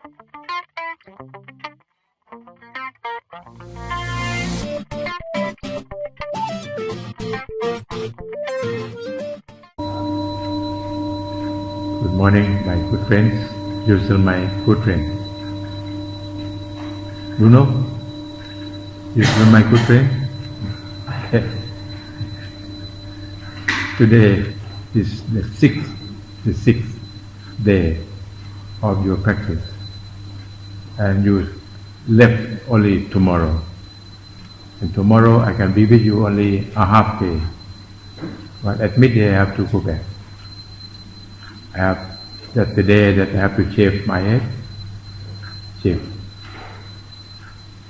Good morning, my good friends. You're still my good friend. Bruno, you're still my good friend. Okay. Today is the sixth day of your practice, and you left only tomorrow. And tomorrow I can be with you only a half day, but at midday I have to go back. That's the day that I have to shave my head. Shave.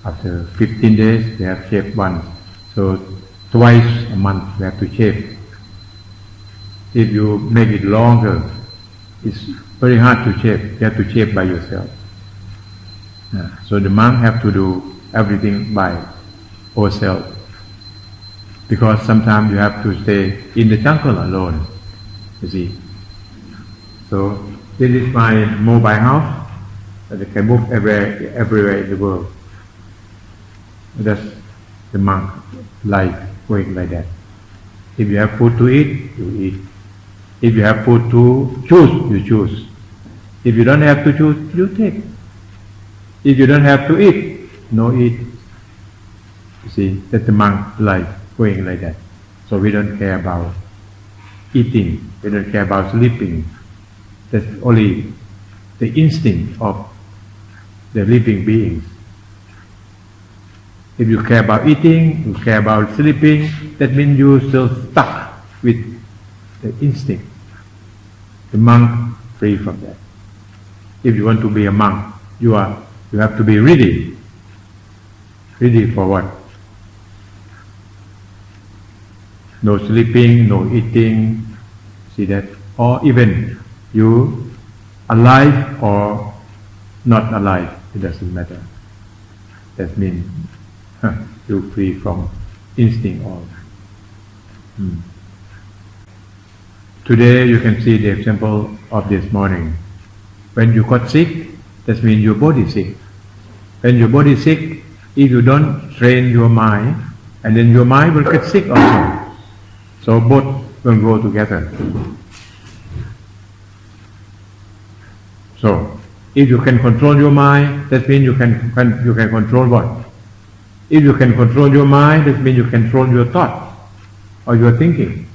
After 15 days, we have shaved once. So twice a month we have to shave. If you make it longer, it's very hard to shave. You have to shave by yourself. So the monk have to do everything by ourselves. Because sometimes you have to stay in the jungle alone, you see. So this is my mobile house that I can move everywhere in the world. That's the monk life going like that. If you have food to eat, you eat. If you have food to choose, you choose. If you don't have to choose, you take. If you don't have to eat, no eat. You see, that's the monk life going like that. So we don't care about eating, we don't care about sleeping. That's only the instinct of the living beings. If you care about eating, you care about sleeping, that means you're still stuck with the instinct. The monk free from that. If you want to be a monk, you have to be ready. Ready for what? No sleeping, no eating. See that? Or even you alive or not alive, it doesn't matter. That means you're free from instinct all. Today you can see the example of this morning. When you got sick, that means your body is sick. When your body is sick, if you don't train your mind, and then your mind will get sick also. So both will go together. So, if you can control your mind, that means you can control what? If you can control your mind, that means you can control your thought or your thinking.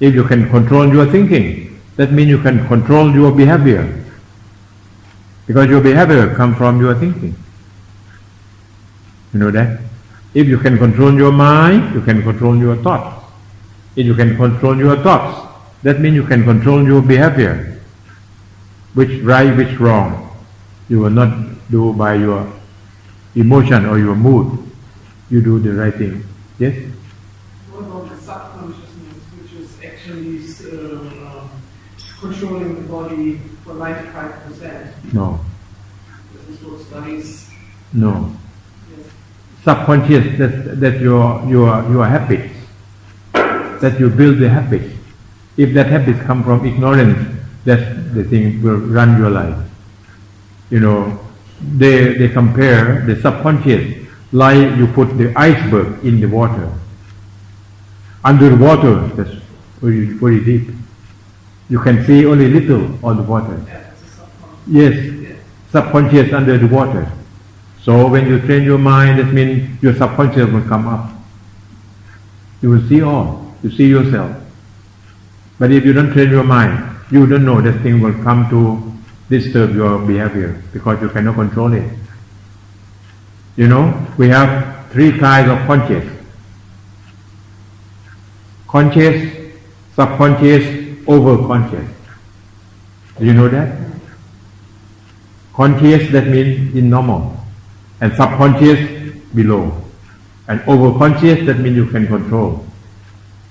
If you can control your thinking, that means you can control your behavior. Because your behavior comes from your thinking. You know that? If you can control your mind, you can control your thoughts. If you can control your thoughts, that means you can control your behavior. Which right, which wrong, you will not do by your emotion or your mood. You do the right thing. Yes? What about the subconsciousness, which is actually controlling the body for 95%? No. This is what studies. No. Yes. Subconscious, that your habits, that you build the habits. If that habits come from ignorance, that's the thing will run your life. You know, they compare the subconscious like you put the iceberg in the water. Under the water, that's very deep. You can see only little on the water. Yes, subconscious under the water. So when you train your mind, that means your subconscious will come up. You will see all. You see yourself. But if you don't train your mind, you don't know that thing will come to disturb your behavior because you cannot control it. You know, we have three kinds of conscious. Conscious, subconscious, overconscious. Do you know that? Conscious, that means in normal. And subconscious, below. And overconscious, that means you can control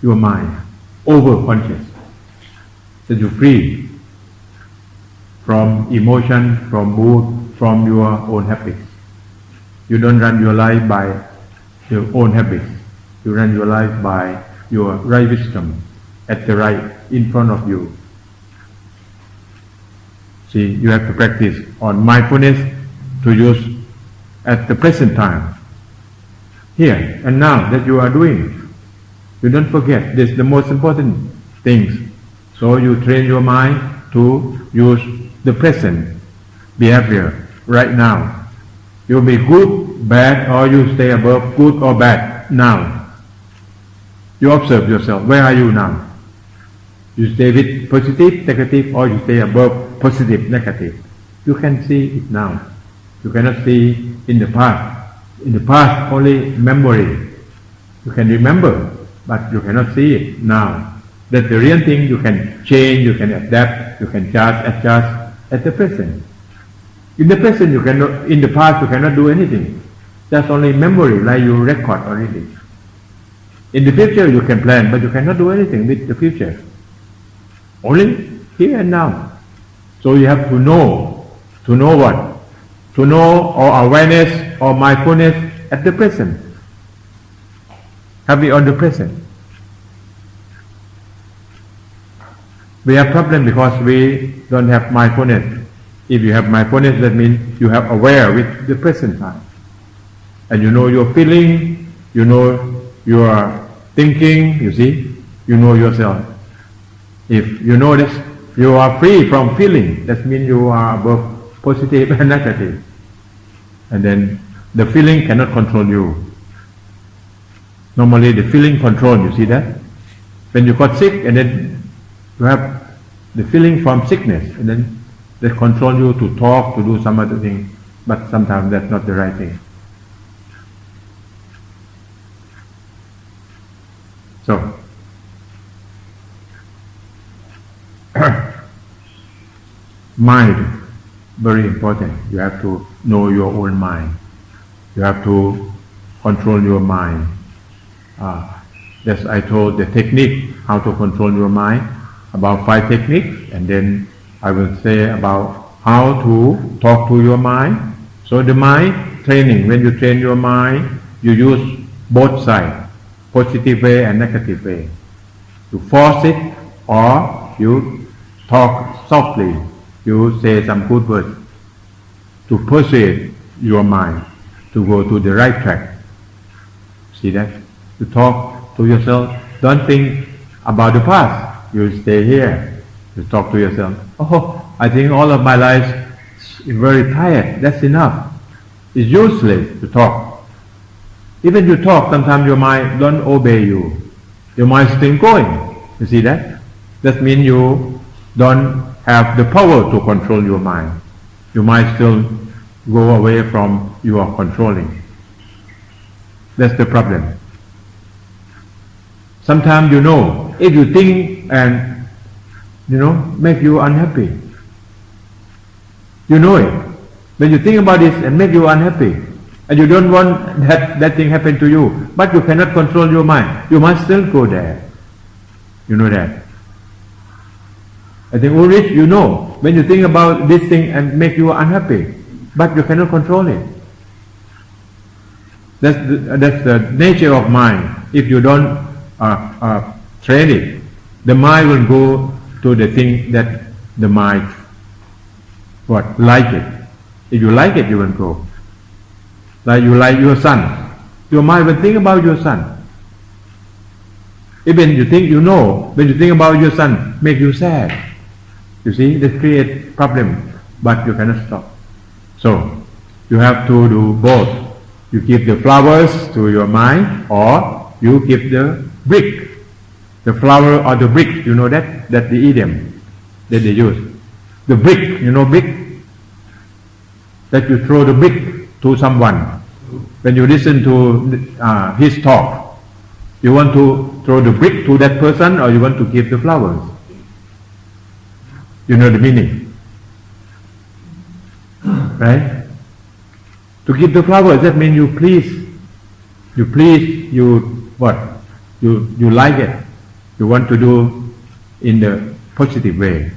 your mind. Overconscious. That you're free from emotion, from mood, from your own habits. You don't run your life by your own habits. You run your life by your right wisdom at the right in front of you. See, you have to practice on mindfulness to use at the present time. Here and now that you are doing. You don't forget, this is the most important things. So you train your mind to use the present behavior right now. You'll be good, bad, or you stay above good or bad now. You observe yourself. Where are you now? You stay with positive, negative, or you stay above positive, negative. You can see it now. You cannot see in the past. In the past, only memory. You can remember, but you cannot see it now. That's the real thing. You can change, you can adapt, you can adjust at the present. In the present, you cannot. In the past, you cannot do anything. That's only memory, like you record already. In the future, you can plan, but you cannot do anything with the future. Only here and now. So you have to know. To know what? To know or awareness or mindfulness at the present. Have it on the present. We have problem because we don't have mindfulness. If you have mindfulness, that means you have aware with the present time. And you know your feeling, you know your thinking, you see, you know yourself. If you know this, you are free from feeling. That means you are above positive and negative. And then the feeling cannot control you. Normally the feeling control, you see that? When you got sick and then you have the feeling from sickness and then they control you to talk, to do some other thing, but sometimes that's not the right thing. So, mind, very important. You have to know your own mind. You have to control your mind. That's I told the technique, how to control your mind, about 5 techniques, and then I will say about how to talk to your mind. So the mind training, when you train your mind, you use both sides, positive way and negative way. You force it or you talk softly, you say some good words to persuade your mind to go to the right track. See that? You talk to yourself, don't think about the past, you stay here. You talk to yourself, oh, I think all of my life is very tired, that's enough. It's useless to talk. Even you talk, sometimes your mind don't obey you. Your mind is still going. You see that? That means you don't have the power to control your mind. Your mind still go away from your controlling. That's the problem. Sometimes you know, if you think and make you unhappy. You know it. When you think about this and make you unhappy, and you don't want that thing happen to you, but you cannot control your mind, you must still go there. You know that. I think Ulrich, you know, when you think about this thing and make you unhappy, but you cannot control it. That's the nature of mind. If you don't train it, the mind will go to the thing that the mind like it. If you like it, you will go. Like you like your son, your mind will think about your son. Even you think when you think about your son, make you sad. You see, this creates problem, but you cannot stop. So you have to do both. You give the flowers to your mind, or you give the brick. The flower or the brick, you know that? That's the idiom that they use. The brick, brick? That you throw the brick to someone. When you listen to his talk, you want to throw the brick to that person or you want to give the flowers? You know the meaning? Right? To give the flowers, that means you please. You like it. You want to do in the positive way.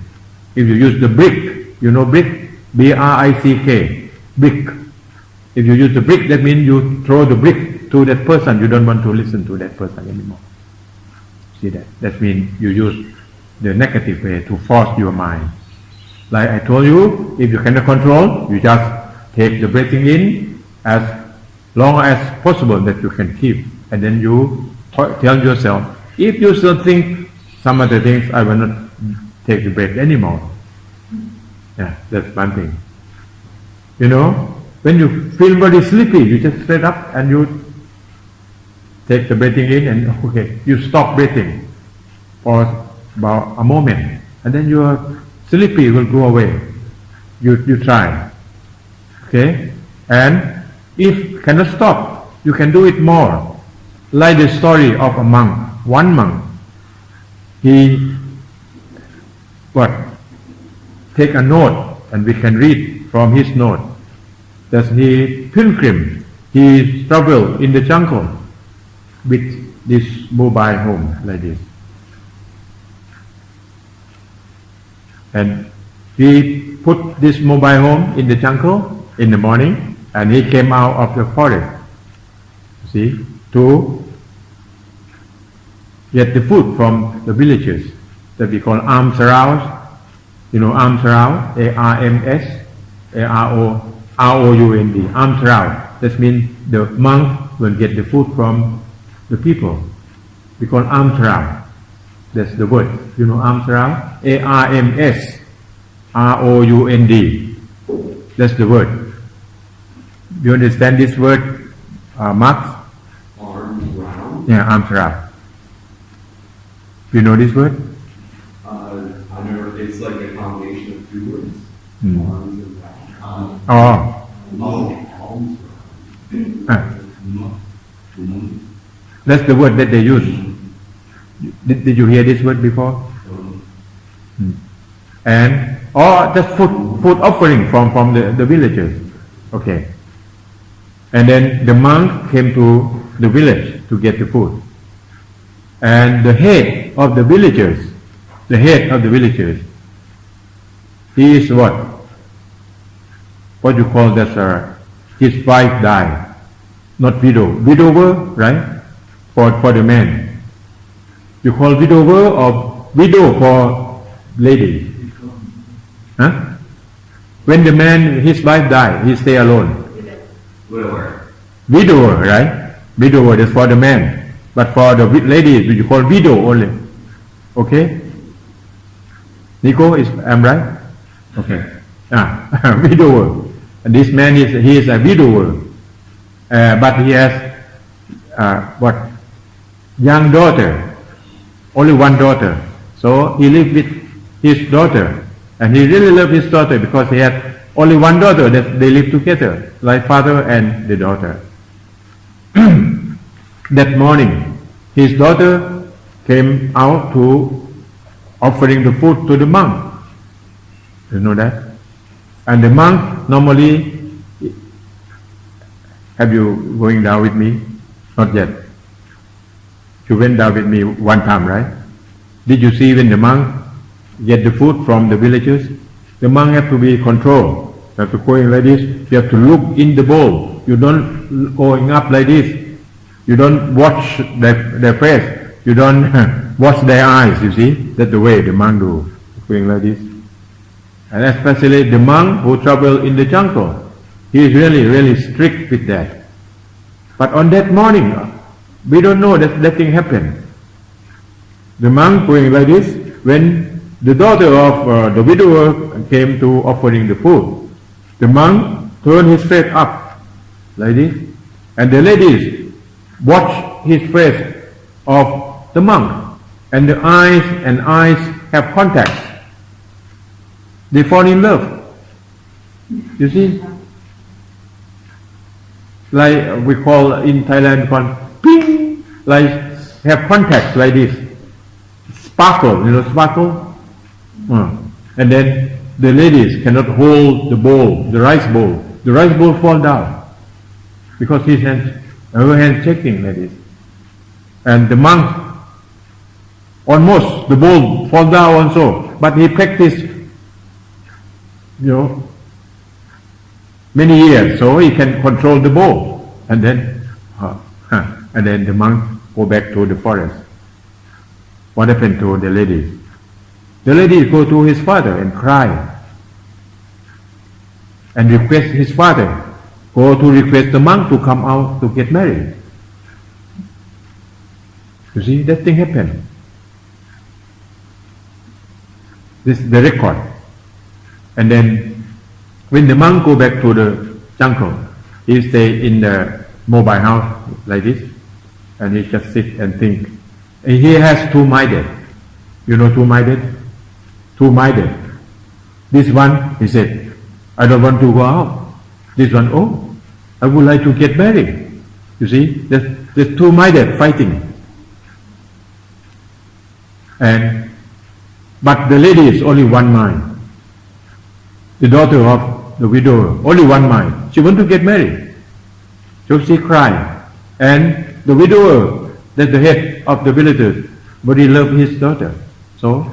If you use the brick, brick? B-R-I-C-K, brick. If you use the brick, that means you throw the brick to that person. You don't want to listen to that person anymore. See that? That means you use the negative way to force your mind. Like I told you, if you cannot control, you just take the breathing in as long as possible that you can keep. And then you tell yourself, if you still think some other things, I will not take the breath anymore. Yeah, that's one thing. You know, when you feel very sleepy, you just straight up and you take the breathing in and okay, you stop breathing for about a moment, and then your sleepy will go away. You try, okay, and if cannot stop, you can do it more. Like the story of a monk. One monk, he take a note, and we can read from his note that he pilgrim, he traveled in the jungle with this mobile home like this. And he put this mobile home in the jungle in the morning, and he came out of the forest, see, to get the food from the villagers that we call alms around. You know, alms around, A-R-M-S-A-R-O-U-N-D, alms around. That means the monk will get the food from the people. We call alms around. That's the word. You know, alms around, A-R-M-S-R-O-U-N-D. That's the word. You understand this word, Max? Arms round? Yeah, arms around. You know this word? I know it's like a combination of two words. Arms and round. Arms That's the word that they use. Did you hear this word before? And just food offering from the villagers. Okay. And then the monk came to the village to get the food. And the head of the villagers, he is what? What you call that, his wife died. Not widower, right? For the man. You call widower or widow for lady? Huh? When the man, his wife died, he stay alone. Widower, right? Widower is for the man. But for the ladies, you call widow only. Okay? Nico, I'm right? Okay. Widower. And this man he is a widower. But he has young daughter. Only one daughter. So he lived with his daughter. And he really loved his daughter because he had only one daughter that they live together, like father and the daughter. That morning, his daughter came out to offering the food to the monk. You know that? And the monk normally, have you going down with me? Not yet. You went down with me one time, right? Did you see when the monk get the food from the villagers? The monk have to be controlled. You have to go in like this. You have to look in the bowl. You don't going up like this. You don't watch their face. You don't watch their eyes, you see. That's the way the monk do. Going like this. And especially the monk who travel in the jungle. He is really, really strict with that. But on that morning, we don't know that thing happened. The monk going like this, when the daughter of the widower came to offering the food, the monk turned his face up like this, and the ladies watch his face of the monk, and the eyes have contact. They fall in love. You see? Like we call in Thailand, ping, like have contact like this. Sparkle, you know, sparkle? And then the ladies cannot hold the bowl, the rice bowl. The rice bowl fall down because her hand shaking like this. And the monk, almost the bowl fall down also, but he practiced, many years, so he can control the bowl. And then the monk go back to the forest. What happened to the ladies? The ladies go to his father and cry. and request his father, go to request the monk to come out to get married. You see, that thing happened. This is the record. And then, when the monk go back to the jungle, he stay in the mobile house like this, and he just sit and think. And he has two-minded. You know two-minded? Two-minded. This one, he said, I don't want to go out. This one, oh, I would like to get married. You see, there's two-minded fighting. But the lady is only one mind. The daughter of the widower, only one mind. She wants to get married. So she cried. And the widower, that's the head of the villagers, but he loved his daughter. So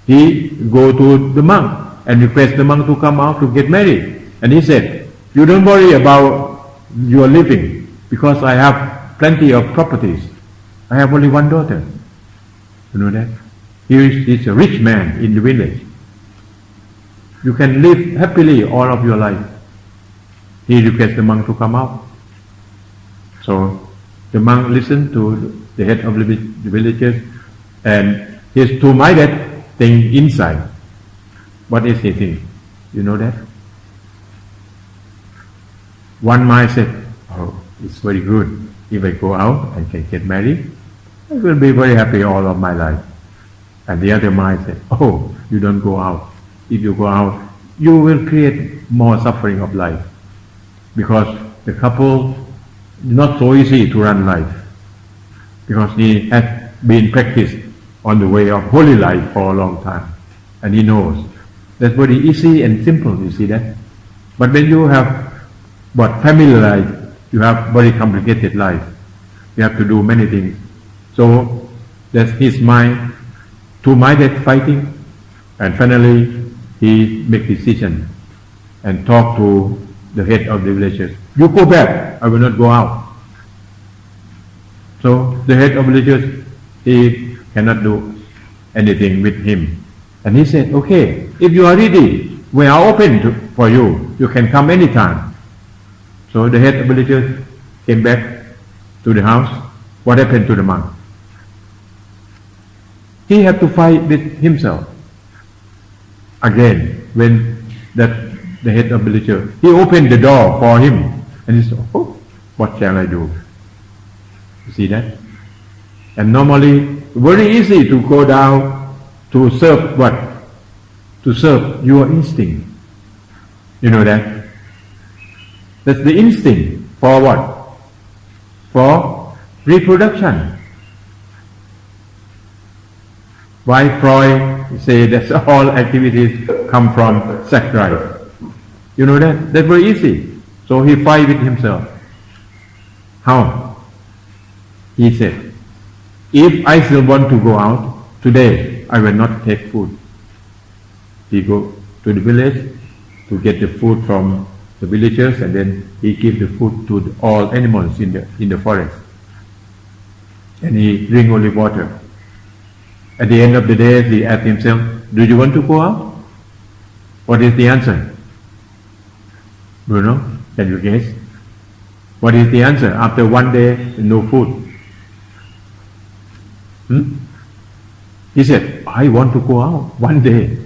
he go to the monk and request the monk to come out to get married. And he said, you don't worry about your living, because I have plenty of properties. I have only one daughter. You know that? He is a rich man in the village. You can live happily all of your life. He requests the monk to come out. So the monk listened to the head of the villagers, and he's two-minded thing inside. What is he think? You know that? One mind said, oh, it's very good. If I go out and can get married, I will be very happy all of my life. And the other mind said, oh, you don't go out. If you go out, you will create more suffering of life. Because the couple, not so easy to run life. Because he has been practiced on the way of holy life for a long time. And he knows. That's very easy and simple, you see that? But when you have family life, you have very complicated life. You have to do many things. So that's his mind, two-minded fighting, and finally he make decision and talk to the head of the villagers. You go back, I will not go out. So the head of the villagers, he cannot do anything with him. And he said, okay, if you are ready, we are open for you. You can come anytime. So the head of the villagers came back to the house. What happened to the monk? He had to fight with himself. Again, when the head of the villager, he opened the door for him, and he said, oh, what shall I do? You see that? And normally, very easy to go down to serve what? To serve your instinct. You know that? That's the instinct for what? For reproduction. Why Freud say that all activities come from sex drive? You know that? That's very easy. So he fight with himself. How? He said, if I still want to go out, today I will not take food. He go to the village to get the food from the villagers, and then he give the food to all animals in the forest. And he drink only water. At the end of the day, he asked himself, do you want to go out? What is the answer? Bruno, can you guess? What is the answer? After one day, no food. He said, I want to go out one day.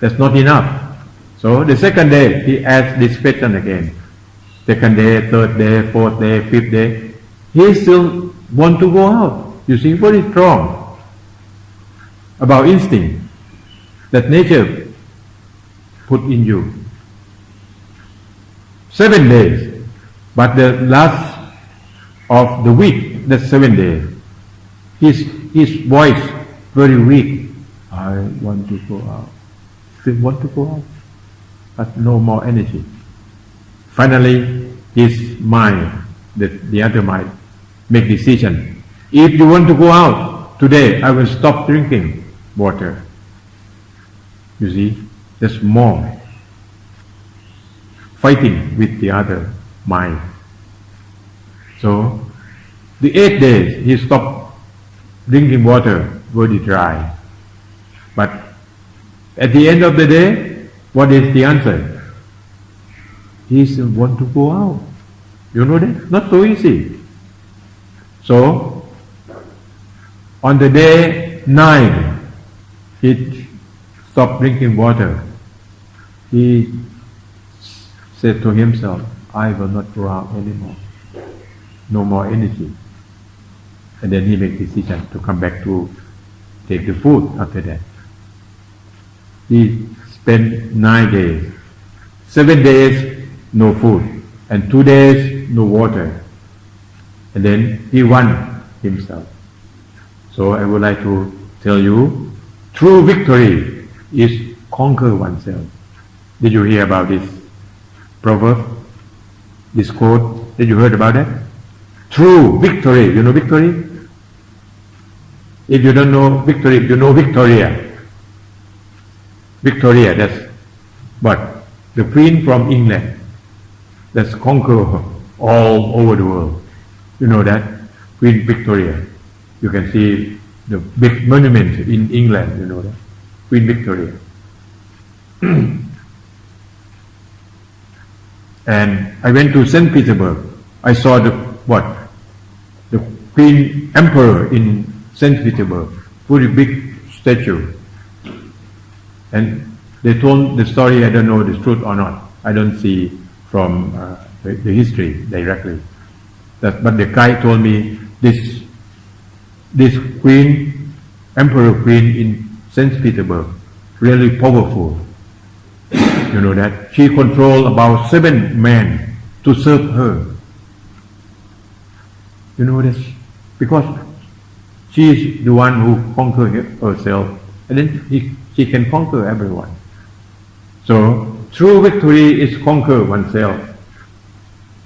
That's not enough. So the second day, he asked this question again. Second day, third day, fourth day, fifth day. He still want to go out. You see, very strong about instinct that nature put in you. 7 days, but the last of the week, that's 7 days, his voice very weak. I want to go out. Still want to go out, but no more energy. Finally, his mind, the other mind, make decision. If you want to go out today, I will stop drinking water. You see, there's more fighting with the other mind. So, the 8 days, he stopped drinking water, very dry. But at the end of the day, what is the answer? he still want to go out. You know that? Not so easy. So, on the day 9, he stopped drinking water. He said to himself, I will not go out anymore. No more energy. And then he made decision to come back to take the food after that. He spent 9 days. 7 days, no food. And 2 days, no water. And then he won himself. So I would like to tell you, true victory is conquer oneself. Did you hear about this proverb? This quote? Did you heard about that? True victory. You know victory? If you don't know victory, you know Victoria. Victoria, that's what? The Queen from England. That's conquer all over the world. You know that? Queen Victoria. You can see the big monument in England, you know that? Queen Victoria. And I went to St. Petersburg. I saw the Queen Emperor in St. Petersburg. Very big statue. And they told the story, I don't know the truth or not. I don't see from the history directly. But the guy told me this Queen, Emperor Queen in St. Petersburg, really powerful. You know that? She controlled about 7 men to serve her. You know this? Because she is the one who conquered herself, and then she can conquer everyone. So, true victory is conquer oneself.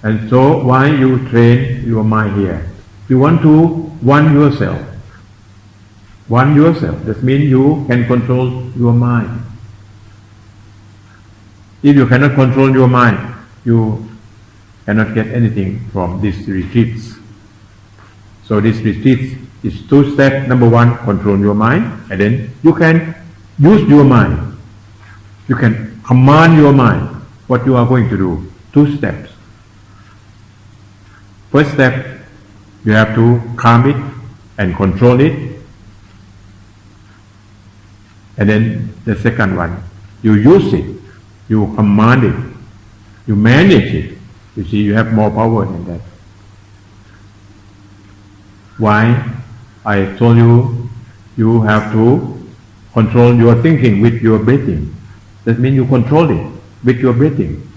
And so, why you train your mind here? You want to won yourself. Won yourself. That means you can control your mind. If you cannot control your mind, you cannot get anything from these retreats. So this retreat is 2 steps. Number 1, control your mind, and then you can use your mind. You can command your mind what you are going to do. 2 steps. First step, you have to calm it and control it. And then the second one, you use it, you command it, you manage it. You see, you have more power than that. Why? I told you, you have to control your thinking with your breathing. That means you control it with your breathing.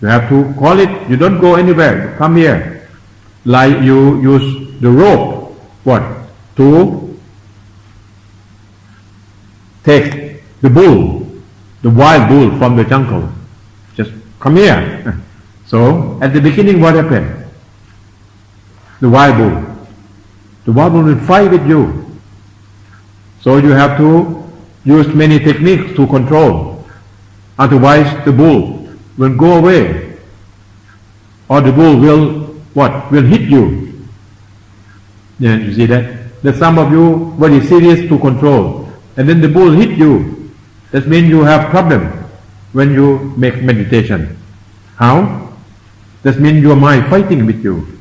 You have to call it, you don't go anywhere, come here. Like you use the rope, to take the bull, the wild bull from the jungle. Just come here. So, at the beginning what happened? The wild bull will fight with you. So you have to use many techniques to control. Otherwise the bull will go away. Or the bull will hit you. Yeah, you see that? That some of you very serious to control. And then the bull hit you. That means you have problem when you make meditation. How? That means your mind fighting with you.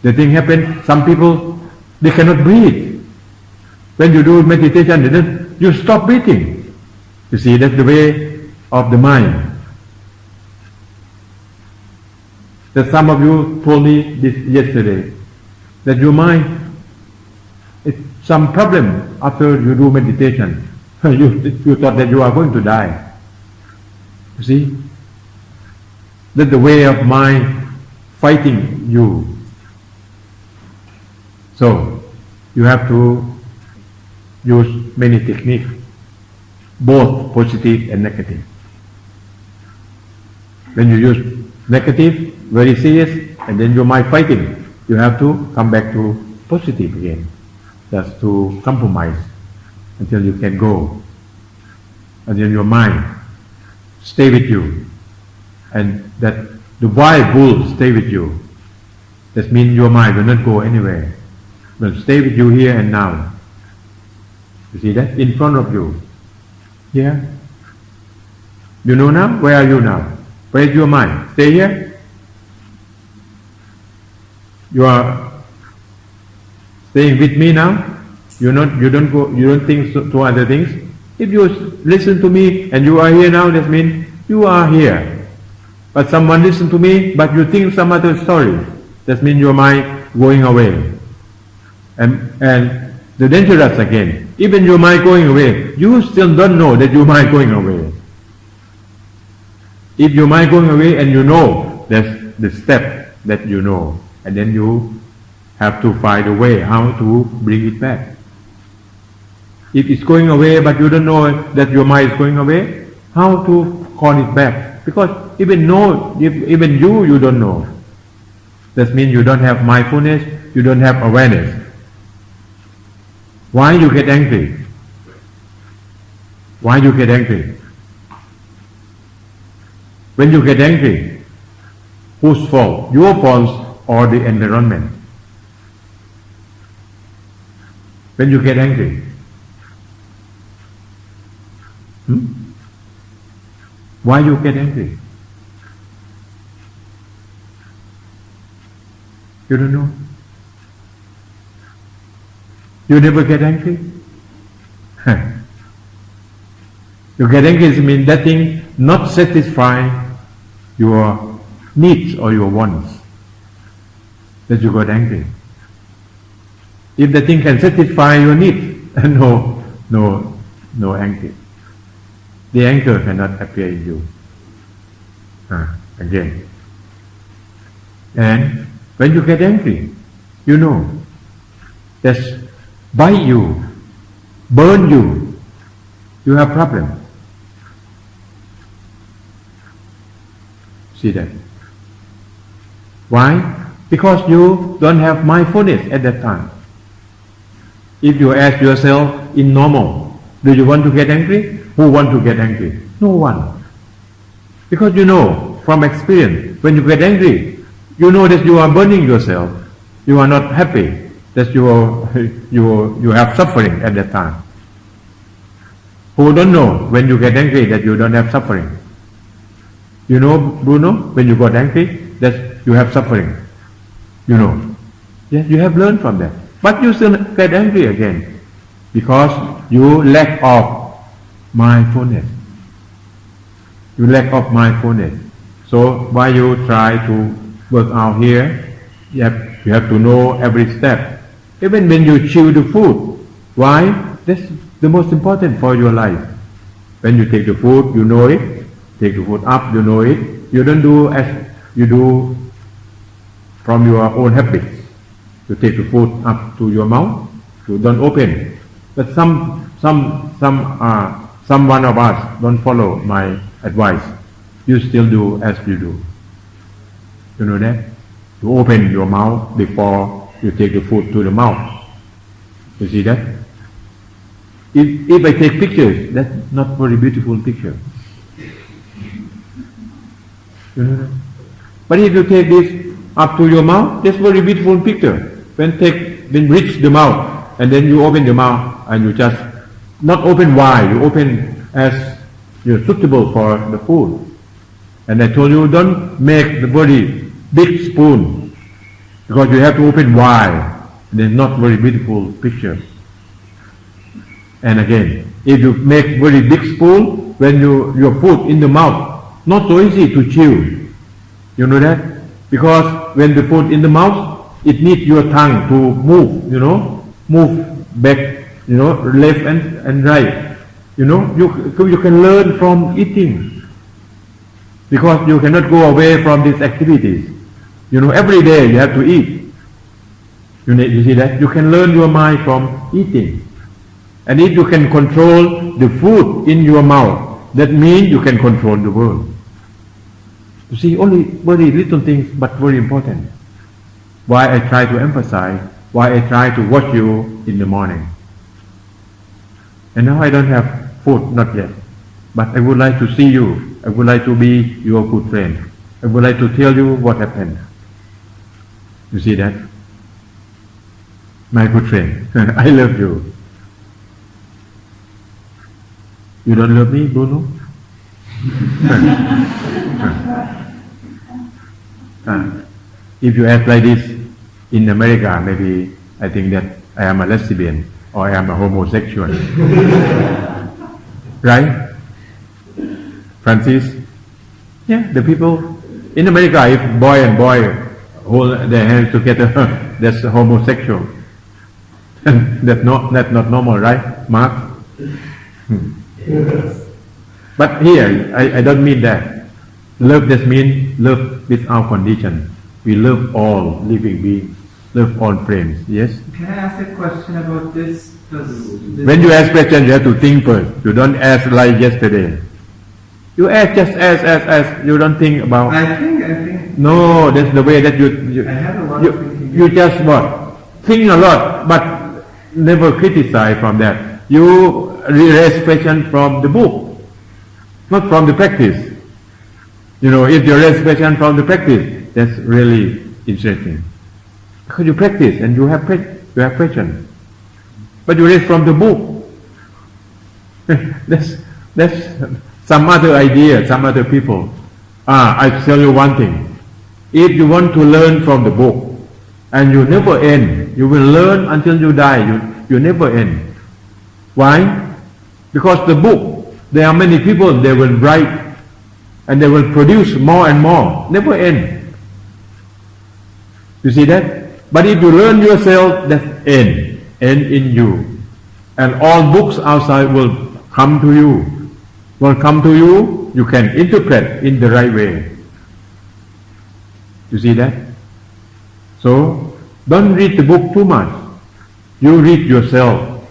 The thing happens, some people, they cannot breathe. When you do meditation, then you stop breathing. You see, that's the way of the mind. That some of you told me this yesterday, that your mind, it's some problem after you do meditation. You thought that you are going to die. You see? That's the way of mind fighting you. So, you have to use many techniques, both positive and negative. When you use negative, very serious, and then your mind fighting, you have to come back to positive again, just to compromise until you can go, until your mind stay with you, and that the wild bull stay with you. That means your mind will not go anywhere. Will stay with you here and now. You see that? In front of you. Here. You know now? Where are you now? Where's your mind? Stay here? You are staying with me now? You don't think to other things? If you listen to me and you are here now, that means you are here. But someone listen to me, but you think some other story. That means your mind going away. And the dangerous again, even your mind going away, you still don't know that your mind going away. If your mind going away and you know, that's the step that you know, and then you have to find a way how to bring it back. If it's going away but you don't know that your mind is going away, how to call it back? Because even you don't know. That means you don't have mindfulness, you don't have awareness. Why you get angry? Why you get angry? When you get angry, whose fault? Your fault or the environment? When you get angry, why you get angry? You don't know? You never get angry? You get angry means that thing not satisfy your needs or your wants, that you got angry. If the thing can satisfy your needs, no anger. The anger cannot appear in you. Again. And when you get angry, you know that's bite you, burn you, you have problem. See that? Why? Because you don't have mindfulness at that time. If you ask yourself in normal, do you want to get angry? Who want to get angry? No one. Because you know from experience, when you get angry, you know that you are burning yourself. You are not happy. That you have suffering at that time. Who don't know when you get angry that you don't have suffering? You know, Bruno, when you got angry, that you have suffering. You know. Yes, you have learned from that. But you still get angry again because you lack of mindfulness. You lack of mindfulness. So while you try to work out here, you have to know every step. Even when you chew the food, why? That's the most important for your life. When you take the food, you know it. Take the food up, you know it. You don't do as you do from your own habits. You take the food up to your mouth, you don't open. But some one of us don't follow my advice. You still do as you do. You know that? You open your mouth before you take the food to the mouth. You see that? If I take pictures, that's not very beautiful picture. You know that? But if you take this up to your mouth, that's very beautiful picture. When reach the mouth, and then you open the mouth, and you just not open wide, you open as you're suitable for the food. And I told you, don't make the very big spoon, because you have to open wide, and it's not very beautiful picture. And again, if you make very big spoon, when your food in the mouth, not so easy to chew. You know that? Because when the food in the mouth, it needs your tongue to move, move back, left and right. You can learn from eating. Because you cannot go away from these activities. Every day you have to eat. You see that? You can learn your mind from eating. And if you can control the food in your mouth, that means you can control the world. You see, only very little things, but very important. Why I try to emphasize, why I try to watch you in the morning. And now I don't have food, not yet. But I would like to see you. I would like to be your good friend. I would like to tell you what happened. You see that? My good friend, I love you. You don't love me, Bruno? If you act like this in America, maybe I think that I am a lesbian or I am a homosexual. Right? Francis? Yeah, the people in America, if boy and boy hold their hands together, that's homosexual. That's not normal, right, Mark? But here, I don't mean that. Love just means love without condition. We love all living beings, love all frames. Yes? Can I ask a question about this? When you ask questions, you have to think first. You don't ask like yesterday. You ask just as. You don't think about. I think. No, that's the way that you I have a lot of thinking. You just what? Think a lot, but never criticize from that. You raise questions from the book, not from the practice. You know, if you raise questions from the practice, that's really interesting. Because you practice and you have questions. But you raise from the book. that's some other idea, some other people. I tell you one thing. If you want to learn from the book, and you never end, you will learn until you die. You never end. Why? Because the book, there are many people, they will write, and they will produce more and more. Never end. You see that? But if you learn yourself, that's end in you. And all books outside will come to you. Will come to you, you can interpret in the right way. You see that? So, don't read the book too much. You read yourself.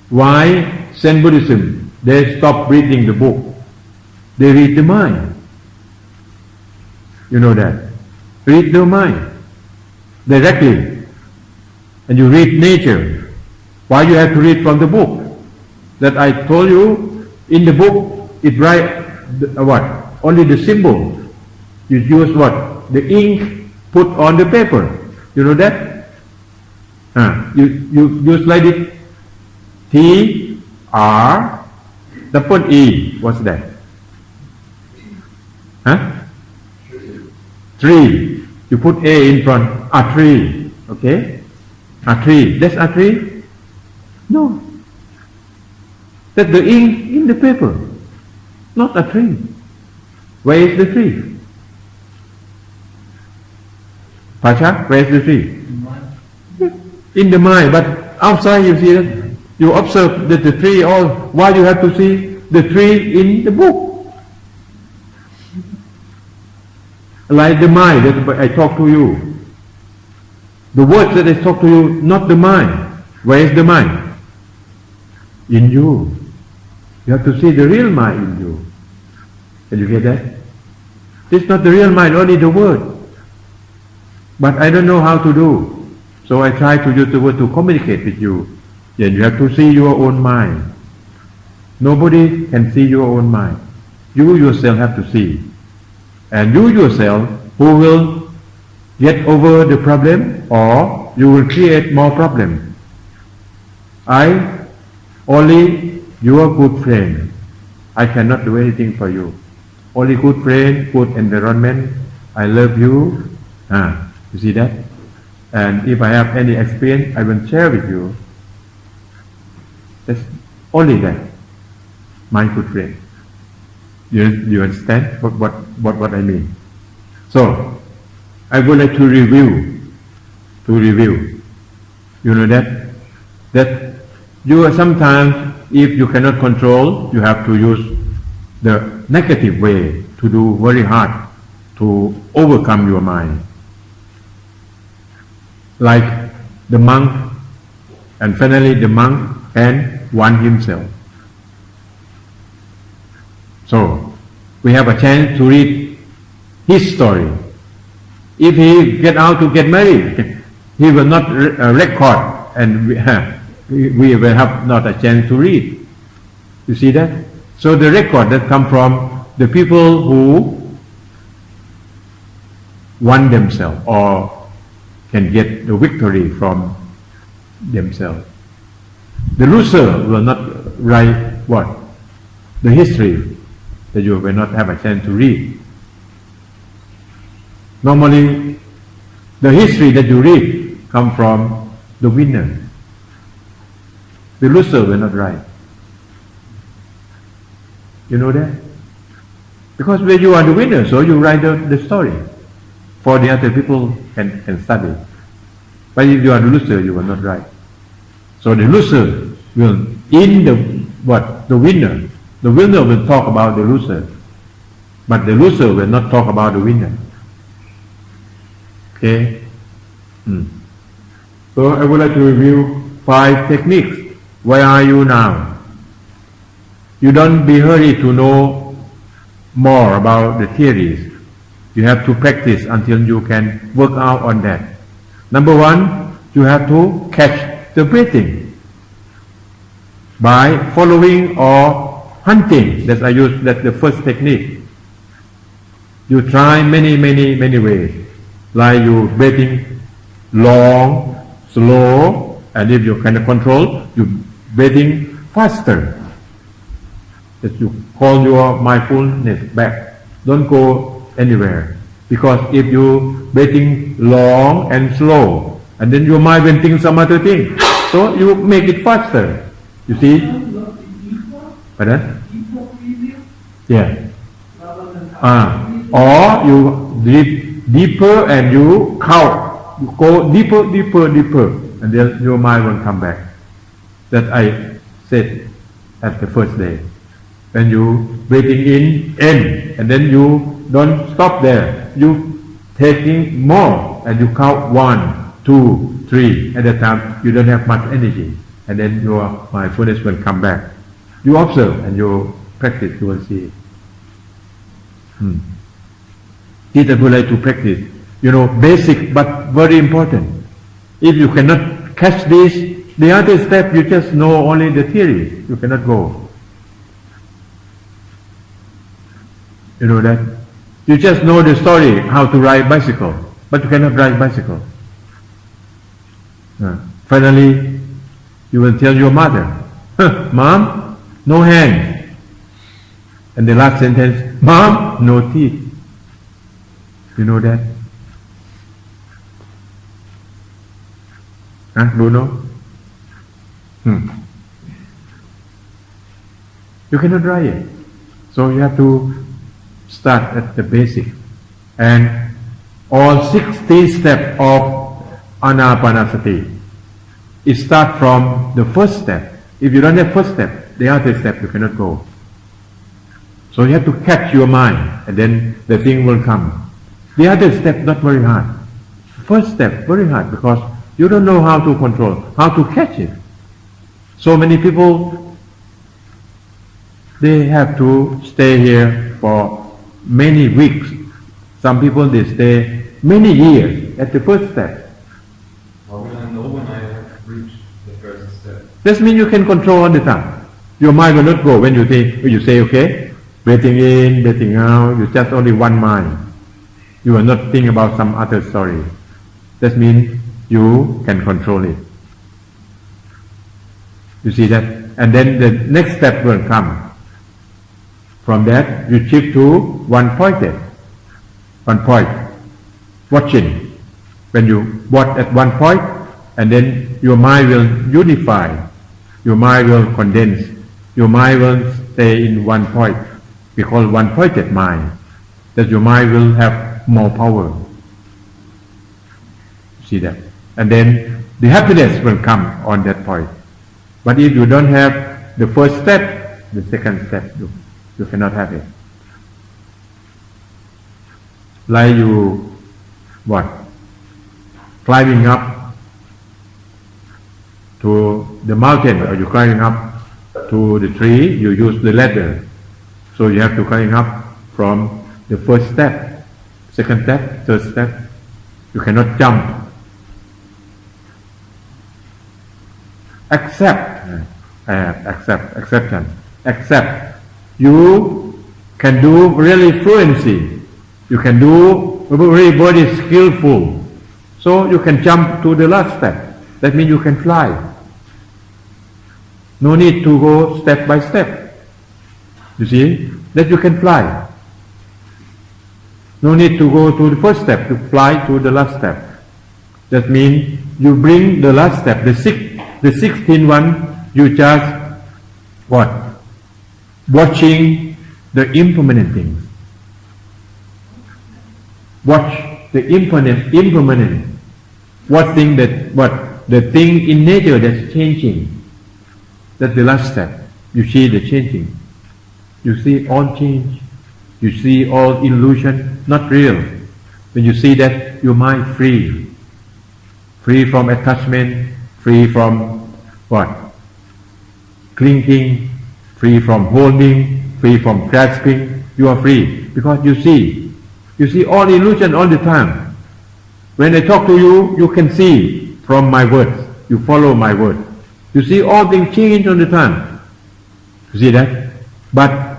Why Zen Buddhism? They stop reading the book. They read the mind. You know that? Read the mind directly. And you read nature. Why you have to read from the book? That I told you, in the book, it write what? Only the symbol. You use what? The ink put on the paper. You know that? You use like it. T, R, double E. What's that? Tree. You put A in front. A tree. Okay? A tree. That's a tree? No. That's the ink in the paper. Not a tree. Where is the tree? Pasha, where is the tree? In the mind. But outside you see that. You observe that the tree, why you have to see the tree in the book? Like the mind that I talk to you. The words that I talk to you, not the mind. Where is the mind? In you. You have to see the real mind in you. Can you get that? It's not the real mind, only the word. But I don't know how to do. So I try to use the word to communicate with you. Then you have to see your own mind. Nobody can see your own mind. You yourself have to see. And you yourself, who will get over the problem, or you will create more problems. I only your good friend. I cannot do anything for you. Only good friend, good environment. I love you. You see that? And if I have any experience, I will share with you. That's only that. My good friend. You understand what I mean? So, I would like to review. You know that you are sometimes, if you cannot control, you have to use the negative way to do very hard to overcome your mind. Like the monk, and finally the monk can warn himself. So, we have a chance to read his story. If he get out to get married, he will not record, and we will have not a chance to read. You see that? So the record that come from the people who won themselves or can get the victory from themselves. The loser will not write what? The history. that you will not have a chance to read. Normally, the history that you read come from the winner. The loser will not write. You know that? Because when you are the winner, so you write the story. For the other people can study. But if you are the loser, you will not write. So the loser will, in the winner. The winner will talk about the loser. But the loser will not talk about the winner. Okay? So I would like to review 5 techniques. Where are you now? You don't be hurried to know more about the theories. You have to practice until you can work out on that. Number 1, you have to catch the breathing by following or hunting. That's the first technique. You try many ways. Like you breathing long, slow, and if you can control, you breathing faster. That you call your mindfulness back. Don't go anywhere. Because if you breathing long and slow, and then your mind will think some other thing. So you make it faster. You see? Pardon? Yeah. Or you breathe deeper and you count. You go deeper, and then your mind will come back. That I said at the first day. When you breathing in, and then you don't stop there. You taking more, and you count 1, 2, 3. At that time, you don't have much energy, and then your mindfulness will come back. You observe and you practice. You will see. This I would like to practice. Basic but very important. If you cannot catch this, the other step you just know only the theory. You cannot go. You know that? You just know the story, how to ride bicycle, but you cannot ride bicycle. Finally, you will tell your mother, Mom, no hands. And the last sentence, Mom, no teeth. You know that? Do you know? You cannot ride it. So you have to start at the basic. And all 60 steps of Anapanasati, it starts from the first step. If you don't have first step, the other step you cannot go. So you have to catch your mind, and then the thing will come. The other step not very hard. First step very hard because you don't know how to control, how to catch it. So many people, they have to stay here for many weeks. Some people they stay many years at the first step. How will I know when I have reached the first step? This means you can control all the time. Your mind will not go when you say okay, breathing in, breathing out. You just only one mind. You will not think about some other story. That means you can control it. You see that? And then the next step will come. From that, you shift to one point, watching. When you watch at one point, and then your mind will unify, your mind will condense, your mind will stay in one point. We call one-pointed mind. That your mind will have more power. See that? And then the happiness will come on that point. But if you don't have the first step, the second step, you cannot have it. Like you, climbing up to the mountain, or you climbing up to the tree, you use the ladder. So you have to climb up from the first step, second step, third step. You cannot jump. Accept. You can do really fluency. You can do really very skillful. So you can jump to the last step. That means you can fly. No need to go step by step. You see, that you can fly. No need to go to the first step to fly to the last step. That means you bring the last step, the 16th one, you just what? Watching the impermanent things. Watch the impermanent. What the thing in nature that's changing. That's the last step. You see the changing. You see all change. You see all illusion, not real. When you see that, your mind free. Free from attachment, free from what? Clinging, free from holding, free from grasping. You are free because you see all illusion all the time. When I talk to you, you can see from my words. You follow my word. You see all things change all the time. You see that? But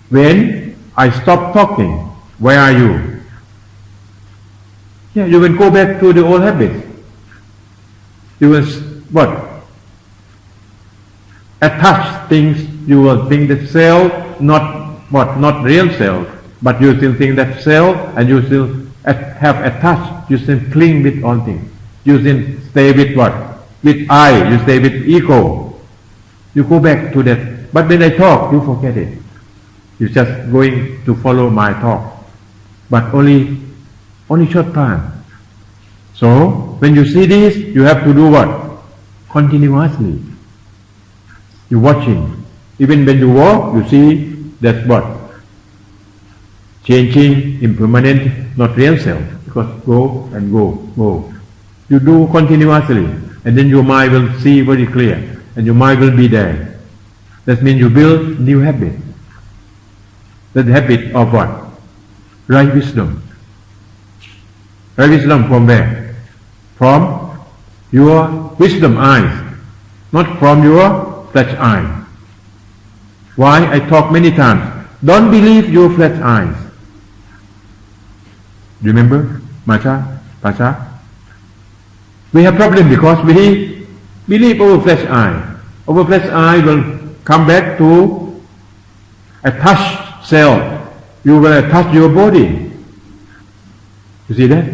when I stop talking, where are you? Yeah, you will go back to the old habits. You will what? Attach things. You will think that self, not real self, but you still think that self, and you still have attached. You still cling with all things. You still stay with what? With I. You stay with ego. You go back to that. But when I talk, you forget it. You're just going to follow my talk, but only short time. So when you see this, you have to do what? Continuously. You're watching. Even when you walk, you see that's what? Changing, impermanent, not real self. Because go and go. You do continuously, and then your mind will see very clear, and your mind will be there. That means you build new habit. The habit of what? Right wisdom. Right wisdom from where? From your wisdom eyes, not from your flesh eyes. Why? I talk many times. Don't believe your flesh eyes. Remember, Pasha? We have problem because we believe our flesh eye. Our flesh eye will come back to attach self. You will attach your body. You see that?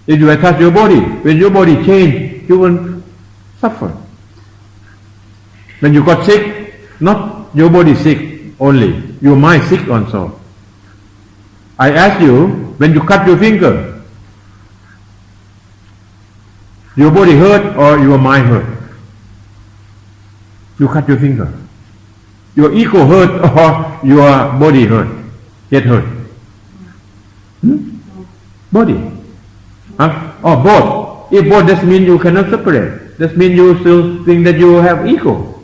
If you attach your body, when your body change, you will suffer. When you got sick, not your body sick only, your mind sick also. I ask you, when you cut your finger, your body hurt or your mind hurt? You cut your finger. Your ego hurt or your body hurt? Get hurt? Body? Or both? If both, that means you cannot separate. That means you still think that you have ego.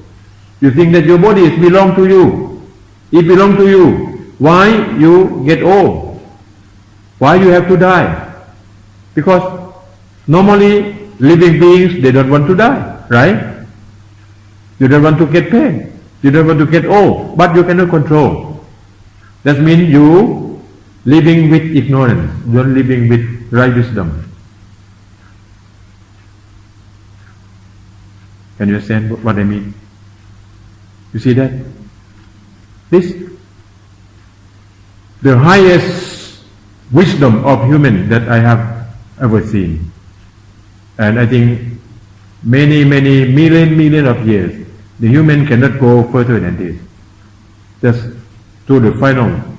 You think that your body belongs to you. It belongs to you. Why you get old? Why you have to die? Because normally living beings, they don't want to die, right? You don't want to get pain. You don't want to get old, but you cannot control. That means you living with ignorance, you're living with right wisdom. Can you understand what I mean? You see that? This, the highest wisdom of human that I have ever seen. And I think many million of years, the human cannot go further than this. Just to the final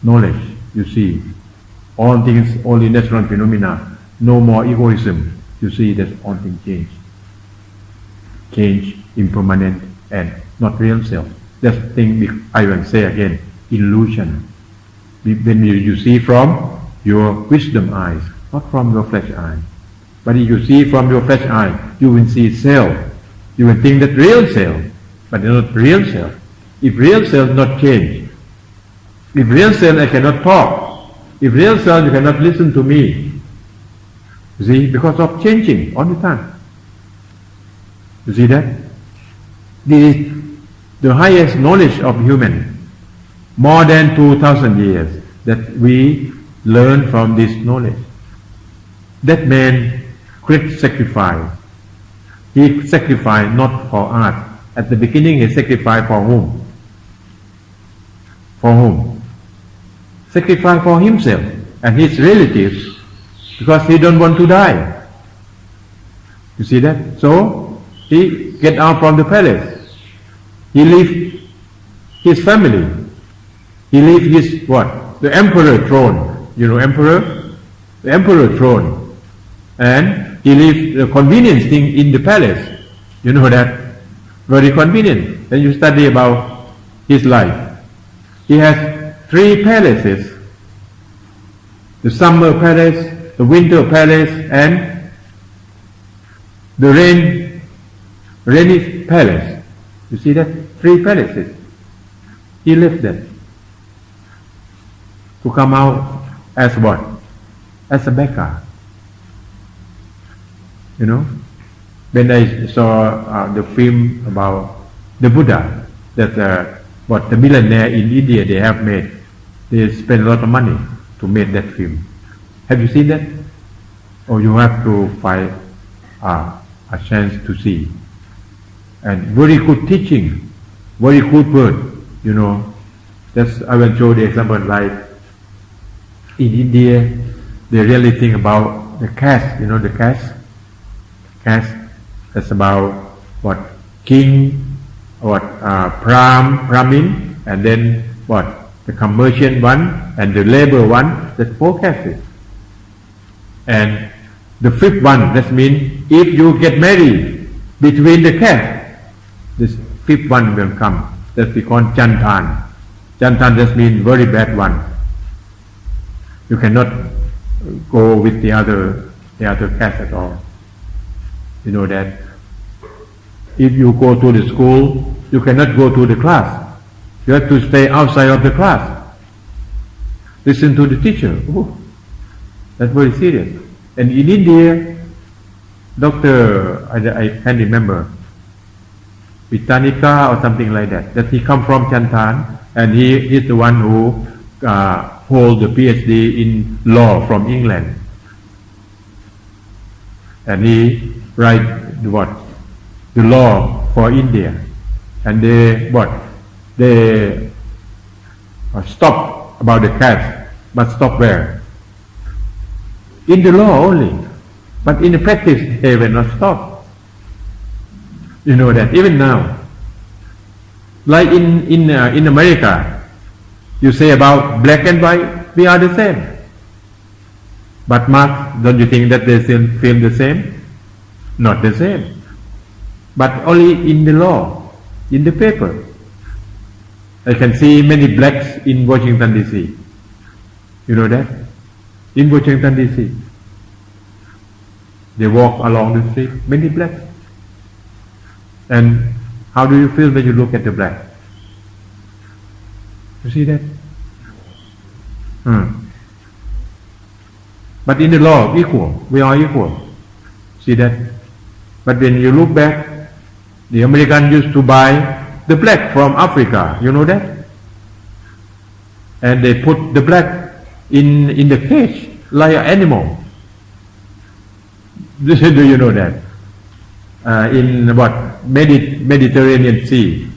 knowledge, you see, all things, only natural phenomena, no more egoism. You see that all things change, impermanent, and not real self. That's the thing I will say again, illusion. When you see from your wisdom eyes, not from your flesh eye. But if you see from your flesh eye, you will see self. You will think that real self, but not real self. If real self not change, if real self I cannot talk, if real self you cannot listen to me, you see, because of changing all the time. You see that? The highest knowledge of human, more than 2,000 years, that we learn from this knowledge. That man great sacrifice. He sacrificed not for us, At the beginning, he sacrificed for whom? For whom? Sacrificed for himself and his relatives, because he don't want to die. You see that? So he get out from the palace. He leave his family. He leave his what? The emperor throne. You know emperor? The emperor throne. And he leave the convenience thing in the palace. You know that? Very convenient. When you study about his life. He has 3 palaces. The summer palace, the winter palace, and the rainy palace. You see that? 3 palaces. He left that. To come out as what? As a beggar. You know? When I saw the film about the Buddha, that what the millionaire in India they have made, they spend a lot of money to make that film. Have you seen that? Or you have to find a chance to see. And very good teaching, very good word, you know. That's I will show the example like in India, they really think about the caste, you know the caste? Caste, that's about what? King, what? Brahmin, and then what? The commercial one, and the labor one, that's 4 castes. And the 5th one, that means if you get married between the caste, this 5th one will come. That's we call Jantan. Jantan just means very bad one. You cannot go with the other caste at all. You know that. If you go to the school, you cannot go to the class. You have to stay outside of the class. Listen to the teacher. Ooh, that's very serious. And in India, Doctor, I can't remember, MAE-TI-KO or something like that. That he come from Chantan, and he is the one who hold the PhD in law from England. And he write what? The law for India. And they what? They stop about the caste, but stop where? In the law only. But in the practice, they will not stop. You know that even now. Like in America, you say about black and white, we are the same. But Marx, don't you think that they still feel the same? Not the same. But only in the law, in the paper. I can see many blacks in Washington DC. You know that? In Washington DC. They walk along the street, many blacks. And how do you feel when you look at the black? You see that? But in the law, equal. We are equal. See that? But when you look back, the American used to buy the black from Africa. You know that? And they put the black in the cage like an animal. Do you know that? In what? Mediterranean Sea,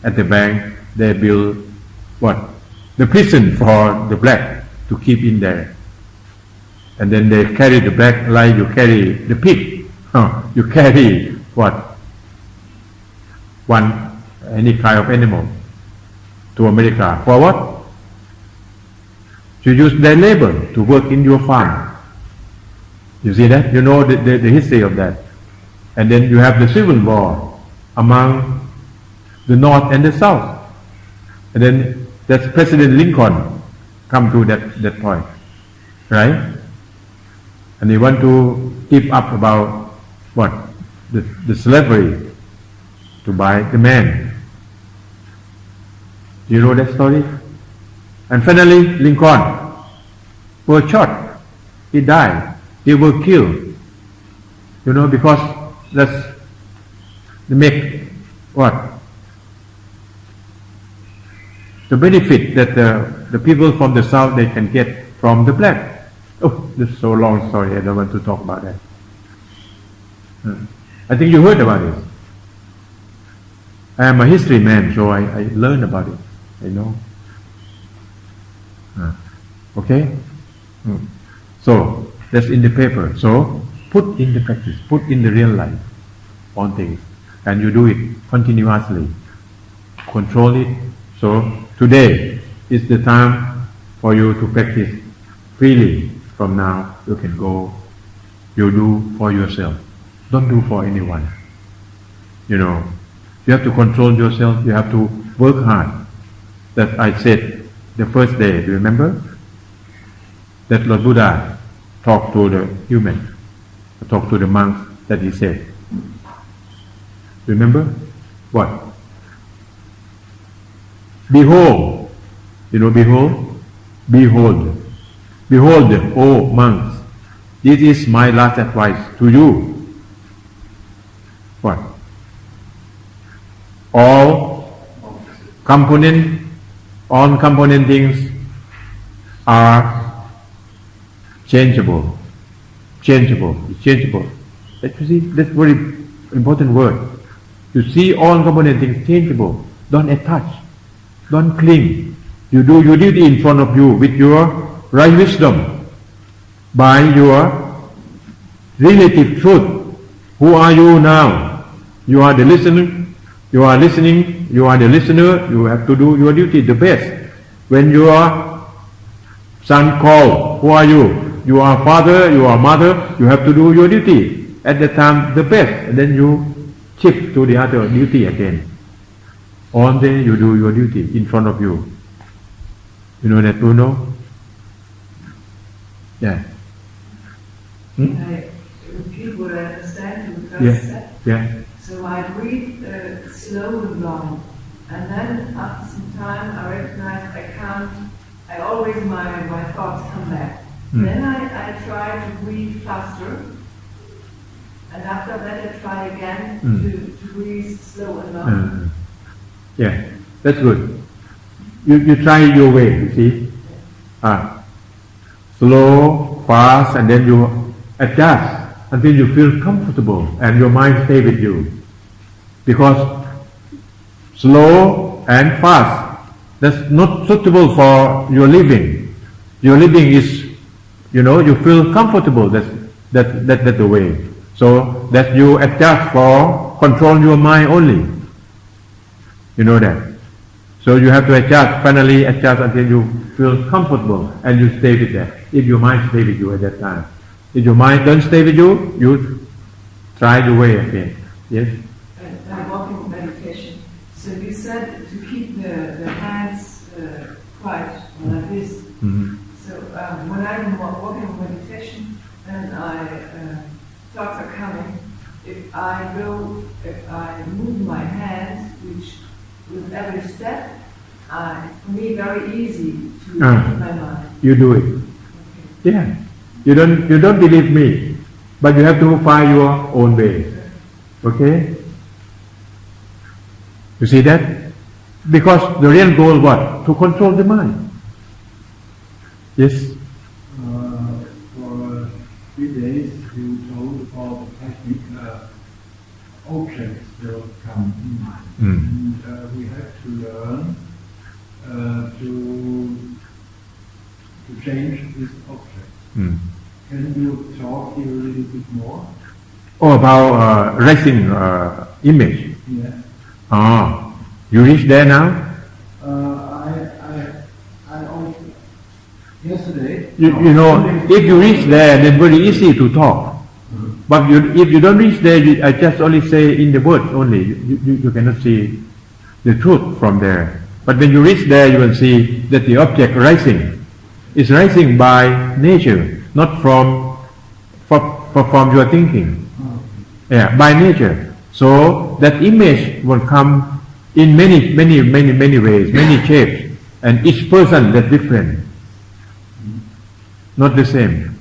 at the bank, they build what? The prison for the black to keep in there. And then they carry the black like you carry the pig. You carry what? Any kind of animal to America. For what? To use their labor to work in your farm. You see that? You know the history of that. And then you have the civil war among the North and the South. And then that's President Lincoln come to that point. Right? And he want to keep up about what? The slavery to buy the man. Do you know that story? And finally, Lincoln was shot. He died. He was killed. You know, because that's the make what? The benefit that the people from the South they can get from the black. Oh, this is so long story. I don't want to talk about that. I think you heard about it. I am a history man, so I learn about it. I know. Okay? So, that's in the paper. So, put in the practice, put in the real life on things. And you do it continuously. Control it. So, today is the time for you to practice freely. From now, you can go. You do for yourself. Don't do for anyone. You know, you have to control yourself. You have to work hard. That I said the first day. Do you remember? That Lord Buddha talked to the human, talked to the monks, that he said. Remember? What? Behold. You know, behold? Behold. Behold, O monks, this is my last advice to you. What? All component things are changeable. That's very important word. You see all component things changeable. Don't attach. Don't cling. You do your duty in front of you with your right wisdom. By your relative truth. Who are you now? You are the listener. You are listening. You are the listener. You have to do your duty the best. When your son calls, who are you? You are father, you are mother, you have to do your duty at the time the best, and then you shift to the other duty again. All day you do your duty in front of you. You know that, Bruno? Yeah. Can I repeat what I understand in the first step? Yeah. So I breathe slow and long, and then after some time I recognize I can't. I always my thoughts come back. Then I try to breathe faster, and after that I try again to breathe slow and long. Yeah, that's good. You try your way, you see. Slow, fast, and then you adjust until you feel comfortable and your mind stay with you. Because slow and fast, that's not suitable for your living. Your living is, you know, you feel comfortable. That's the way. So that you adjust for control your mind only. You know that. So you have to adjust, finally adjust until you feel comfortable and you stay with that. If your mind stay with you at that time. If your mind don't stay with you, you try your way again. Yes? And walking meditation. So you said to keep the hands quiet, like this. So when I'm walking meditation and thoughts are coming, if I move my hands, which with every step, it's for me very easy to keep my mind. You do it. Okay. Yeah. You don't believe me, but you have to find your own way. Okay? You see that? Because the real goal what? To control the mind. Yes? For 3 days you told about the technique objects will come in. And we have to learn to change this object. Can you talk here a little bit more? Oh, about raising image. Yeah. You reach there now? I also, yesterday. You know, if you reach there, then very easy to talk. But if you don't reach there, I just only say in the word only. You cannot see the truth from there. But when you reach there, you will see that the object rising is rising by nature, not from your thinking. Yeah, by nature. So that image will come in many ways, many shapes, and each person that's different, not the same.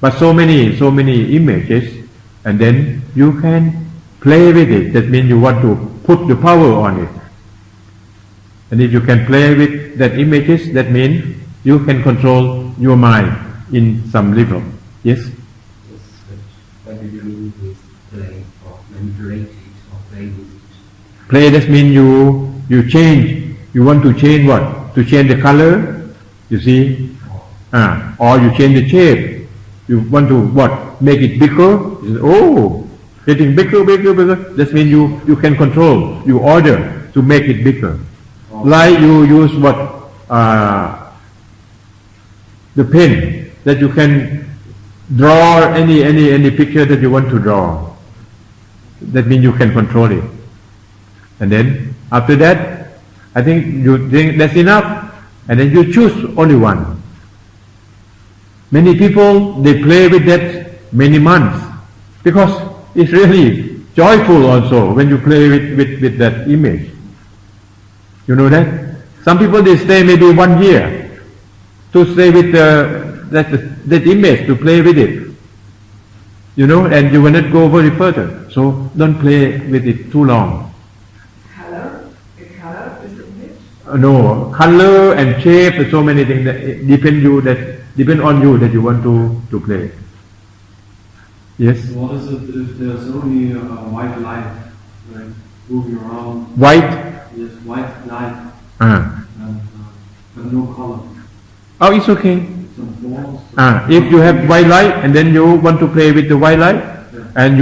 But so many images, and then you can play with it. That means you want to put the power on it. And if you can play with that images, that means you can control your mind in some level. Yes? What do you mean with playing or manipulate it or play with it? Play, that means you change. You want to change what? To change the color, you see? Or you change the shape. You want to what? Make it bigger. You say, oh, getting bigger. That means you can control. You order to make it bigger. Like you use what? The pen, that you can draw any picture that you want to draw. That means you can control it. And then after that, I think you think that's enough, and then you choose only one. Many people, they play with that many months because it's really joyful also when you play with that image. You know that? Some people, they stay maybe 1 year to stay with that image, to play with it. You know, and you will not go very further. So don't play with it too long. Color? The color is the image? No, color and shape and so many things that depend on you that you want to play. Yes? So what is it if there's only a white light, like moving around? White? Yes, white light. And no color. Oh, it's okay. Some walls. If you have white light and then you want to play with the white light, and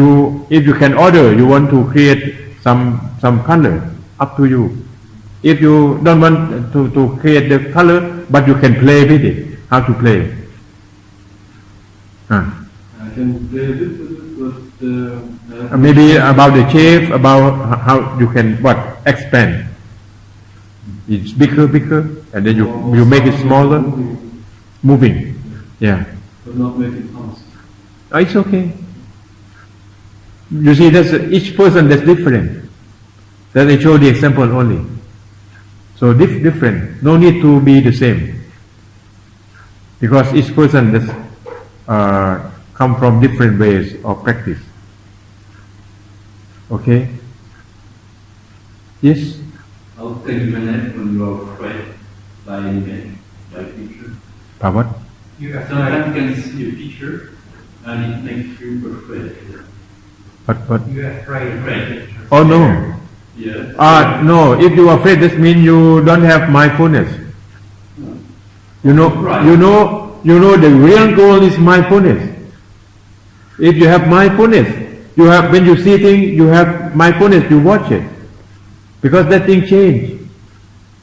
if you can order, you want to create some color, up to you. If you don't want to create the color, but you can play with it, how to play. I can play a little bit, but maybe about the shape, about how you can expand. It's bigger, and then you make it smaller, moving. Yeah. But not make it fast. It's okay. You see, each person that's different. That I show the example only. So different. No need to be the same. Because each person that's come from different ways of practice. Okay? Yes? How can you manage when you are afraid by an image, by picture? By what? Sometimes you can see a picture and it makes you afraid. What? You're afraid. Oh no. Yeah. No, if you are afraid, this means you don't have mindfulness. You know the real goal is mindfulness. If you have mindfulness, when you see things, you have mindfulness, you watch it. Because that thing change.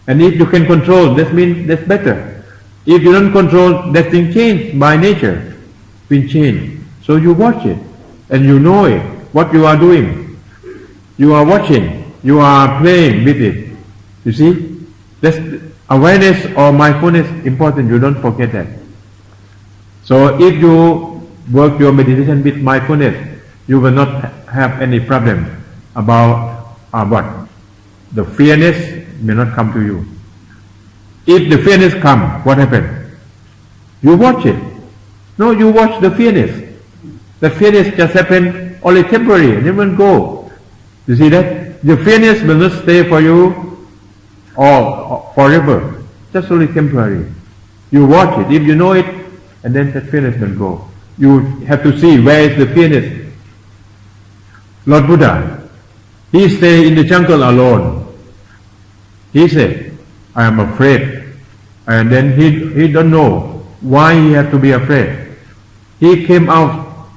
And if you can control, that means that's better. If you don't control, that thing change by nature. Will change. So you watch it. And you know it. What you are doing. You are watching. You are playing with it. You see? That's awareness or mindfulness important. You don't forget that. So if you work your meditation with mindfulness, you will not have any problem about what? The fearness may not come to you. If the fearness come, what happens? You watch it. No, you watch the fearness. The fearness just happen only temporary, and it will go. You see that? The fearness will not stay for you or forever. Just only temporary. You watch it. If you know it, and then that fearness will go. You have to see where is the fearness. Lord Buddha, he stay in the jungle alone. He said, I am afraid. And then he don't know why he had to be afraid. He came out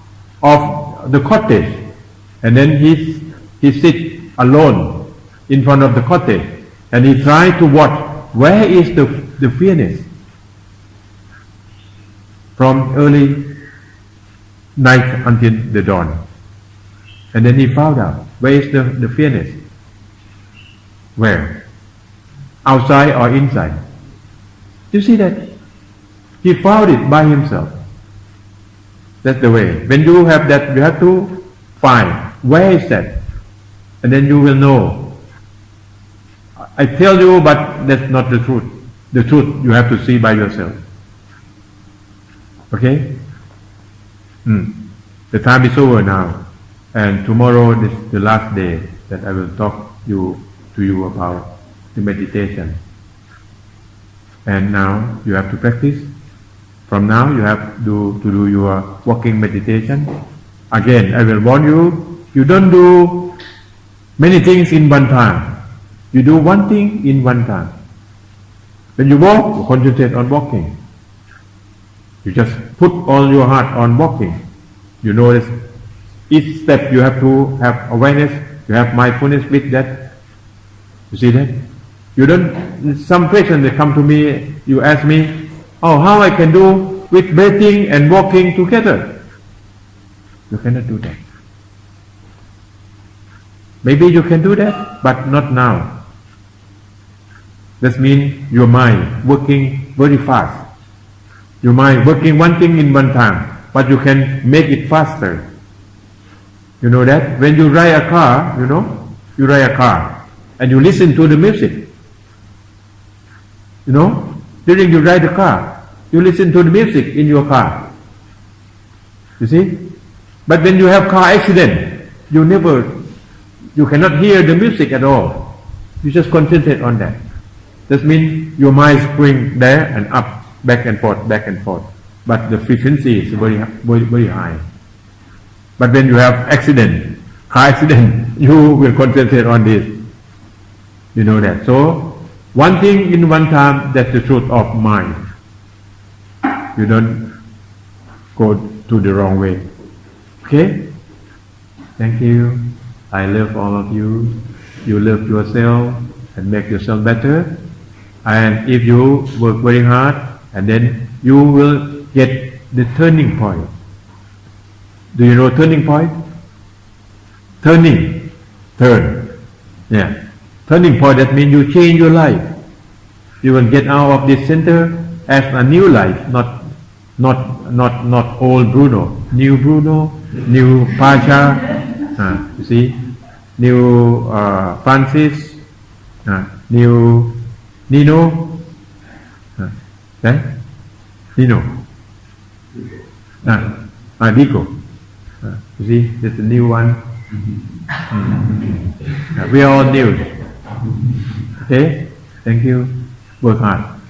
of the cottage, and then he sit alone in front of the cottage, and he tried to watch where is the fearness. From early night until the dawn. And then he found out where is the fearness. Where? Outside or inside? You see that? He found it by himself. That's the way. When you have that, you have to find where is that, and then you will know. I tell you, but that's not the truth. The truth you have to see by yourself. Okay? The time is over now, and tomorrow is the last day that I will talk to you about the meditation. And now you have to practice. From now you have to do your walking meditation. Again, I will warn you, you don't do many things in one time. You do one thing in one time. When you walk, you concentrate on walking. You just put all your heart on walking. You notice each step you have to have awareness, you have mindfulness with that. You see that? You don't, some question they come to me, you ask me, oh, how I can do with breathing and walking together? You cannot do that. Maybe you can do that, but not now. That means your mind working very fast. Your mind working one thing in one time, but you can make it faster. You know that? When you ride a car, you ride a car and you listen to the music. During you ride the car, you listen to the music in your car. You see? But when you have car accident, you cannot hear the music at all. You just concentrate on that. That means your mind is going there and up, back and forth, but the frequency is very, very, very high. But when you have car accident, you will concentrate on this. You know that. So, one thing in one time, that's the truth of mind. You don't go to the wrong way. Okay? Thank you. I love all of you. You love yourself and make yourself better. And if you work very hard, and then you will get the turning point. Do you know turning point? Turn. Yeah. Turning point, that means you change your life. You will get out of this center as a new life, not old Bruno. New Pasha, you see? New Francis, new Nino. Right? Nino. Maetiko. You see, there's a new one. We are all new. Okay? Thank you. Work hard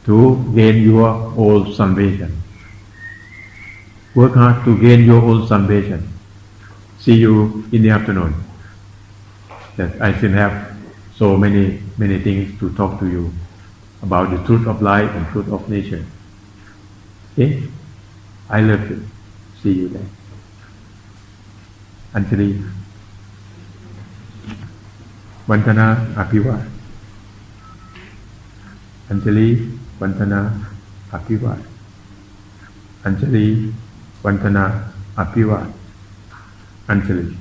to gain your old salvation. Work hard to gain your old salvation. See you in the afternoon. That I still have so many things to talk to you about the truth of life and truth of nature. Okay? I love you. See you there. Anjali. Vantana Apivat. Anjali Vantana Apivat. Anjali Vantana Apivat. Anjali.